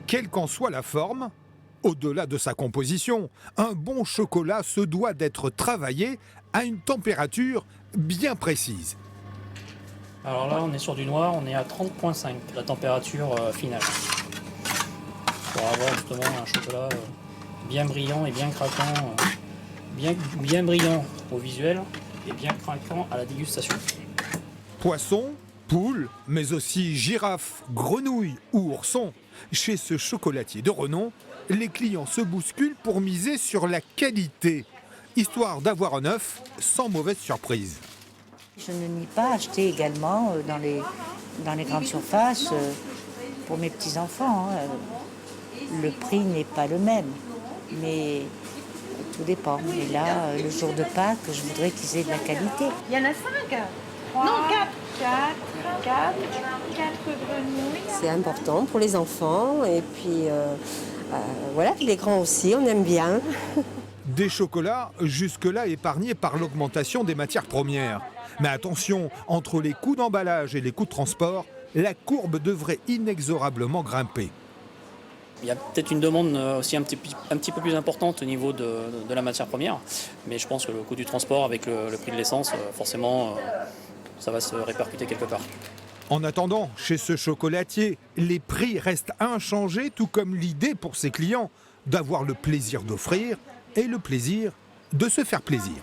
Quelle qu'en soit la forme, au-delà de sa composition, un bon chocolat se doit d'être travaillé à une température bien précise. Alors là, on est sur du noir, on est à 30,5, la température finale. Pour avoir justement un chocolat bien brillant et bien craquant, bien brillant au visuel et bien craquant à la dégustation. Poisson, poule, mais aussi girafe, grenouille ou ourson, chez ce chocolatier de renom, les clients se bousculent pour miser sur la qualité, histoire d'avoir un œuf sans mauvaise surprise. Je ne nie pas acheter également dans les grandes surfaces pour mes petits-enfants. Le prix n'est pas le même, mais tout dépend. Et là, le jour de Pâques, je voudrais qu'ils aient de la qualité. Il y en a 5. Non, 4 grenouilles. C'est important pour les enfants et puis voilà, les grands aussi, on aime bien. Des chocolats jusque-là épargnés par l'augmentation des matières premières. Mais attention, entre les coûts d'emballage et les coûts de transport, la courbe devrait inexorablement grimper. Il y a peut-être une demande aussi un petit peu plus importante au niveau de la matière première, mais je pense que le coût du transport avec le prix de l'essence, forcément, ça va se répercuter quelque part. En attendant, chez ce chocolatier, les prix restent inchangés, tout comme l'idée pour ses clients d'avoir le plaisir d'offrir et le plaisir de se faire plaisir.